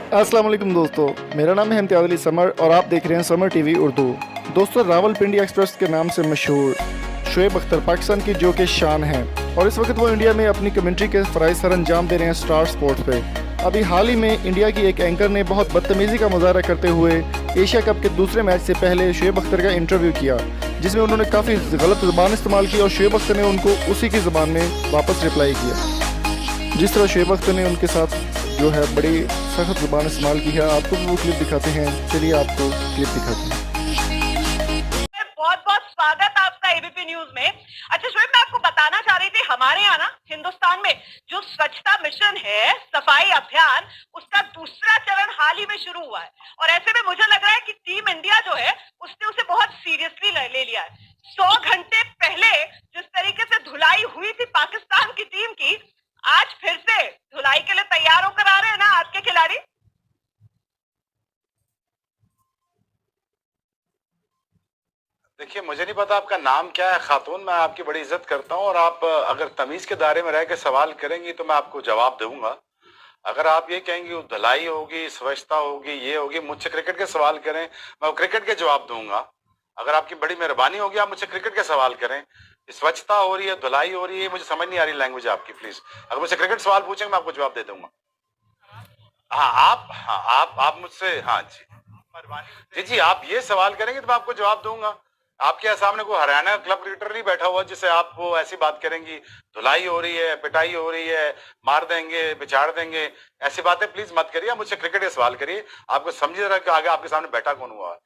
अस्सलाम वालेकुम दोस्तों, मेरा नाम है इम्तियाज़ अली समर और आप देख रहे हैं समर टीवी उर्दू। दोस्तों, रावलपिंडी एक्सप्रेस के नाम से मशहूर शुएब अख्तर पाकिस्तान की जो कि शान है और इस वक्त वो इंडिया में अपनी कमेंट्री के फ़राइज़ सर अंजाम दे रहे हैं स्टार स्पोर्ट्स पे। अभी हाल ही में इंडिया की एक एंकर ने बहुत बदतमीज़ी का मुजाहरा करते हुए एशिया कप के दूसरे मैच से पहले शुएब अख्तर का इंटरव्यू किया, जिसमें उन्होंने काफ़ी गलत ज़बान इस्तेमाल की और शुएब अख्तर ने उनको उसी की ज़बान में वापस रिप्लाई किया। जिस तरह शुएब अख्तर ने उनके साथ जो है बड़ी सख्त ज़ुबान इस्तेमाल की है, आपको भी वो क्लिप दिखाते हैं। चलिए आपको क्लिप दिखाते हैं। बहुत बहुत स्वागत आपका एबीपी न्यूज में। अच्छा शोएब, मैं आपको बताना चाह रही थी, हमारे यहाँ ना हिंदुस्तान में जो स्वच्छता मिशन है, सफाई अभियान, उसका दूसरा चरण हाल ही में शुरू हुआ है और ऐसे में मुझे लग रहा है कि टीम इंडिया जो है उसने उसे बहुत सीरियसली ले लिया है। 100 घंटे पहले जिस तरीके से धुलाई हुई थी पाकिस्तान की टीम की, आज फिर से धुलाई के लिए तैयार होकर आ रहे हैं ना आपके खिलाड़ी। देखिए, मुझे नहीं पता आपका नाम क्या है खातून, मैं आपकी बड़ी इज्जत करता हूँ और आप अगर तमीज के दायरे में रह के सवाल करेंगी तो मैं आपको जवाब दूंगा। अगर आप ये कहेंगी धुलाई होगी, स्वच्छता होगी, ये होगी, मुझसे क्रिकेट के सवाल करें, मैं क्रिकेट के जवाब दूंगा। अगर आपकी बड़ी मेहरबानी होगी आप मुझसे क्रिकेट के सवाल करें। स्वच्छता हो रही है, धुलाई हो रही है, मुझे समझ नहीं आ रही लैंग्वेज आपकी। प्लीज अगर मुझसे क्रिकेट सवाल पूछेंगे मैं आपको जवाब दे दूंगा। हाँ, आप मुझसे, हाँ जी जी जी, आप ये सवाल करेंगे तो मैं आपको जवाब दूंगा। आपके सामने कोई हरियाणा क्लब क्रिकेटर नहीं बैठा हुआ जिससे आप वो ऐसी बात करेंगी धुलाई हो रही है, पिटाई हो रही है, मार देंगे, बिछाड़ देंगे, ऐसी बातें प्लीज मत करिए। मुझसे क्रिकेट के सवाल करिए, आपको समझिए जरा कि आगे आपके सामने बैठा कौन हुआ है।